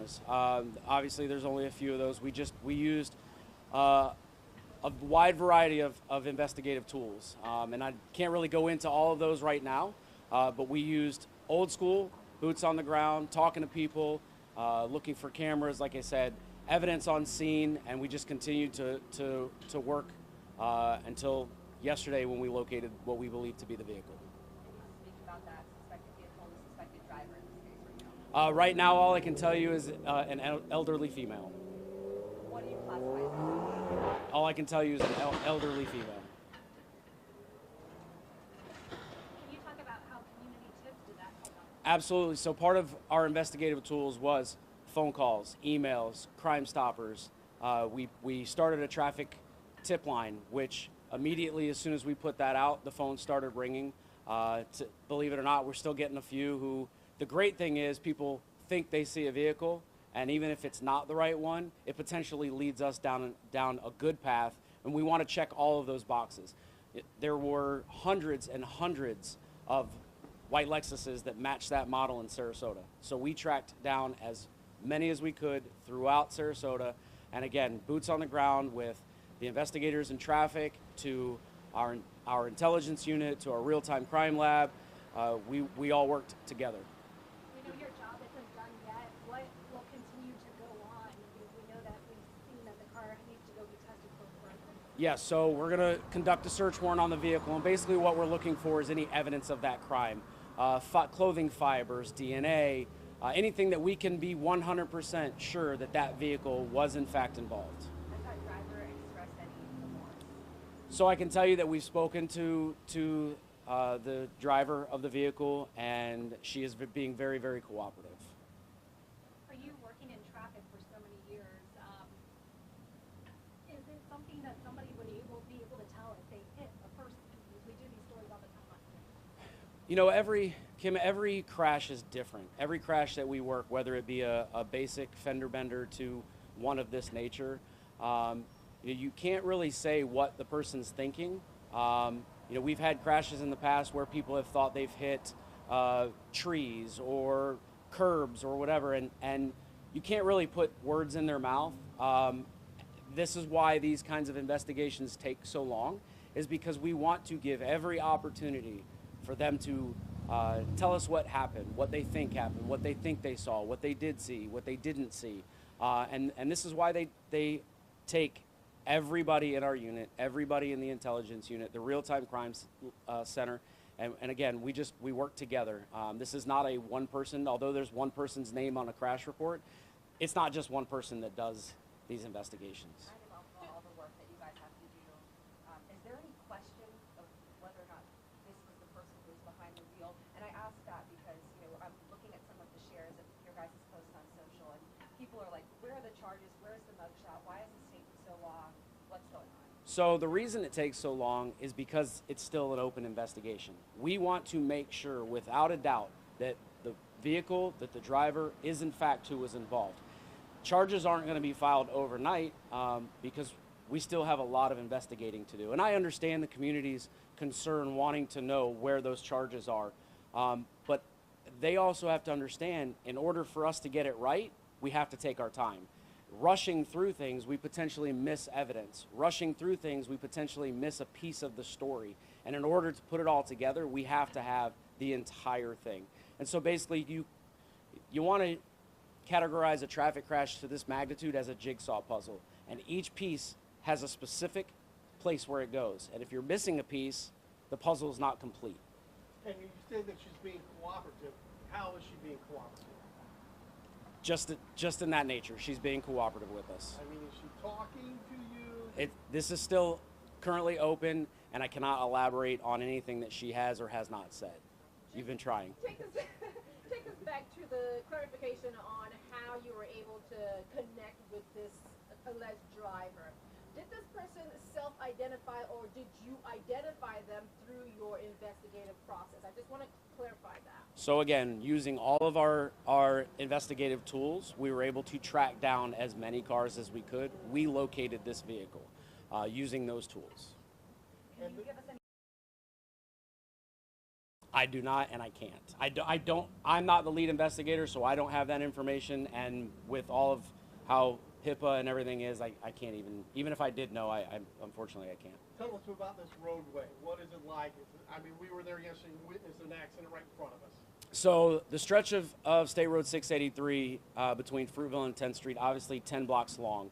cameras. Obviously, there's only a few of those. We used a wide variety of investigative tools, and I can't really go into all of those right now. But we used old school, boots on the ground, talking to people, looking for cameras, like I said, evidence on scene, and we just continued to work until yesterday when we located what we believe to be the vehicle. Speak about that suspected vehicle, the suspected driver in this case right now. Right now, all I can tell you is an elderly female. What do you classify as? All I can tell you is an elderly female. Can you talk about how community tips did that come up? Absolutely. So part of our investigative tools was phone calls, emails, Crime Stoppers. We started a traffic tip line, which immediately, as soon as we put that out, the phone started ringing. Believe it or not, we're still getting a few who, the great thing is people think they see a vehicle, and even if it's not the right one, it potentially leads us down a good path, and we want to check all of those boxes. There were hundreds and hundreds of white Lexuses that matched that model in Sarasota. So we tracked down as many as we could throughout Sarasota, and again, boots on the ground with the investigators in traffic, to our intelligence unit, to our real-time crime lab. We all worked together. We know your job isn't done yet. What will continue to go on? Because we know that we've seen that the car needs to go be tested for further. Yes, so we're going to conduct a search warrant on the vehicle, and basically what we're looking for is any evidence of that crime. Clothing fibers, DNA, anything that we can be 100% sure that that vehicle was in fact involved. Has that driver expressed any remorse? So I can tell you that we've spoken to the driver of the vehicle, and she is being very, very cooperative. Are you working in traffic for so many years? Is it something that somebody would be able to tell if they hit a person? Because we do these stories all the time. You know, every crash is different. Every crash that we work, whether it be a basic fender bender to one of this nature, you can't really say what the person's thinking. You know, we've had crashes in the past where people have thought they've hit trees or curbs or whatever, and you can't really put words in their mouth. This is why these kinds of investigations take so long, is because we want to give every opportunity for them to tell us what happened, what they think happened, what they think they saw, what they did see, what they didn't see. And this is why they take everybody in our unit, everybody in the intelligence unit, the real-time crime center, and again, we work together. This is not a one person, although there's one person's name on a crash report, it's not just one person that does these investigations. I love all the work that you guys have to do. Is there any question of whether or not this was the person who was behind the wheel? And I ask that because, you know, I'm looking at some of the shares of your guys' posts on social, and people are like, where are the charges? Where's the mugshot? Why is this taking so long? What's going on? So the reason it takes so long is because it's still an open investigation. We want to make sure, without a doubt, that the vehicle, that the driver is in fact who was involved. Charges aren't going to be filed overnight because we still have a lot of investigating to do. And I understand the community's concern wanting to know where those charges are. But they also have to understand, in order for us to get it right, we have to take our time. Rushing through things, we potentially miss evidence. Rushing through things, we potentially miss a piece of the story. And in order to put it all together, we have to have the entire thing. And so basically, you want to categorize a traffic crash to this magnitude as a jigsaw puzzle. And each piece has a specific place where it goes. And if you're missing a piece, the puzzle is not complete. And you say that she's being cooperative. How is she being cooperative? Just in that nature, she's being cooperative with us. I mean, is she talking to you? This is still currently open, and I cannot elaborate on anything that she has or has not said. You've been trying. Take us back to the clarification on how you were able to connect with this alleged driver. Did this person self-identify, or did you identify them through your investigative process? I just want to clarify that. So again, using all of our investigative tools, we were able to track down as many cars as we could. We located this vehicle using those tools. Can you give us any I do not, and I can't. I'm not the lead investigator, so I don't have that information. And with all of how HIPAA and everything is, I can't even if I did know, I unfortunately I can't. Tell us about this roadway. What is it like? I mean, we were there yesterday and witnessed an accident right in front of us. So the stretch of State Road 683 between Fruitville and 10th Street, obviously 10 blocks long.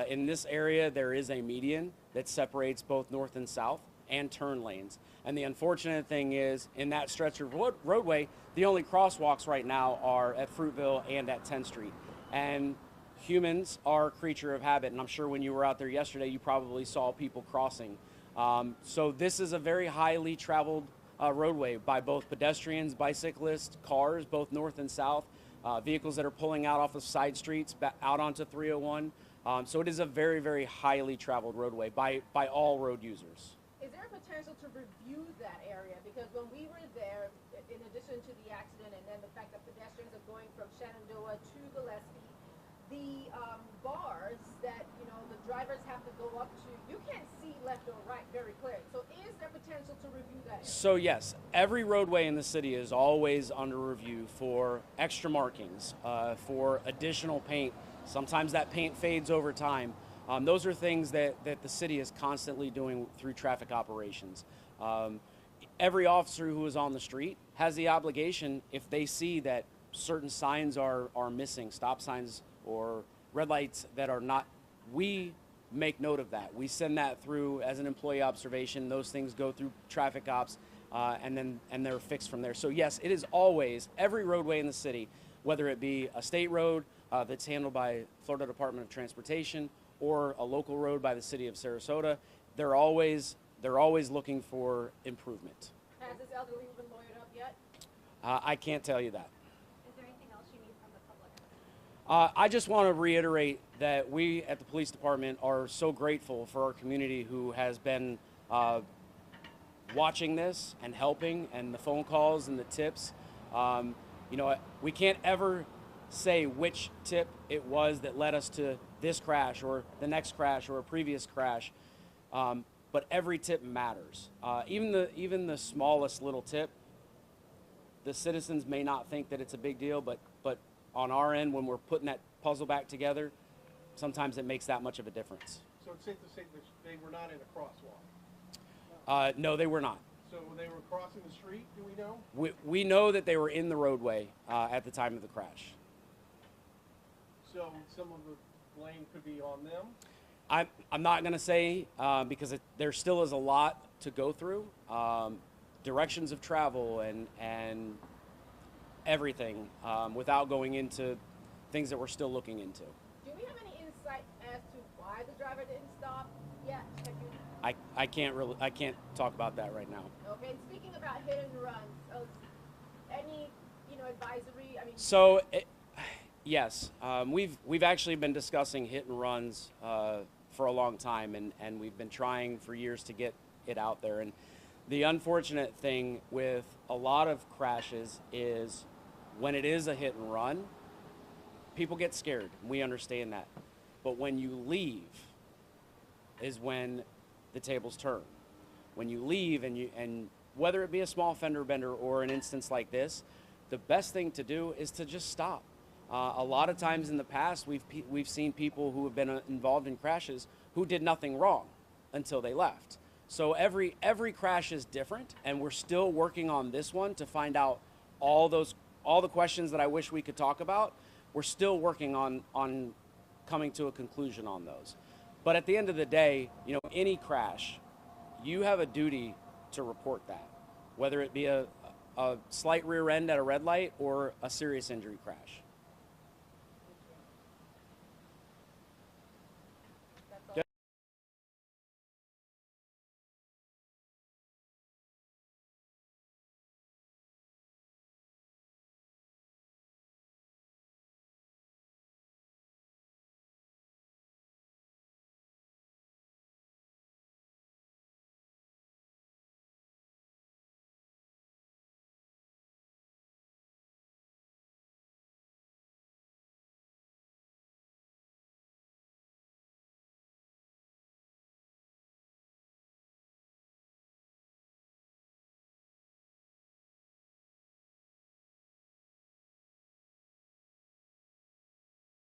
In this area, there is a median that separates both north and south and turn lanes. And the unfortunate thing is, in that stretch of roadway, the only crosswalks right now are at Fruitville and at 10th Street. And humans are a creature of habit, and I'm sure when you were out there yesterday, you probably saw people crossing. So this is a very highly traveled roadway by both pedestrians, bicyclists, cars, both north and south, vehicles that are pulling out off of side streets, out onto 301. So it is a very, very highly traveled roadway by all road users. Is there a potential to review that area? Because when we were there, in addition to the accident and then the fact that pedestrians are going from Shenandoah to Gillespie, the bars that, you know, the drivers have to go up to, you can't see left or right very clearly. So is there potential to review that area? So yes, every roadway in the city is always under review for extra markings, for additional paint. Sometimes that paint fades over time. Those are things that the city is constantly doing through traffic operations. Every officer who is on the street has the obligation, if they see that certain signs are missing, stop signs or red lights that are not, we make note of that. We send that through as an employee observation. Those things go through traffic ops, and they're fixed from there. So yes, it is always, every roadway in the city, whether it be a state road that's handled by Florida Department of Transportation or a local road by the city of Sarasota, they're always looking for improvement. Has this elderly been lawyered up yet? I can't tell you that. Is there anything else you need from the public? I just want to reiterate that we at the police department are so grateful for our community who has been watching this and helping, and the phone calls and the tips. You know, we can't ever say which tip it was that led us to this crash or the next crash or a previous crash, but every tip matters. Even the smallest little tip, the citizens may not think that it's a big deal, but on our end, when we're putting that puzzle back together, sometimes it makes that much of a difference. So it's safe to say that they were not in a crosswalk? No, they were not. So they were crossing the street, do we know? We know that they were in the roadway at the time of the crash. So some of the blame could be on them? I'm not going to say because there still is a lot to go through. Directions of travel and everything without going into things that we're still looking into. Do we have any insight as to why the driver didn't stop yet? Have you? I can't talk about that right now. Okay, and speaking about hit and runs, any, you know, advisory? I mean. So, yes, we've actually been discussing hit and runs for a long time, and we've been trying for years to get it out there. And the unfortunate thing with a lot of crashes is when it is a hit and run, people get scared. We understand that. But when you leave is when the tables turn. When you leave and whether it be a small fender bender or an instance like this, the best thing to do is to just stop. A lot of times in the past, we've seen people who have been involved in crashes who did nothing wrong until they left. So every crash is different, and we're still working on this one to find out all the questions that I wish we could talk about. We're still working on coming to a conclusion on those. But at the end of the day, you know, any crash, you have a duty to report that, whether it be a slight rear end at a red light or a serious injury crash.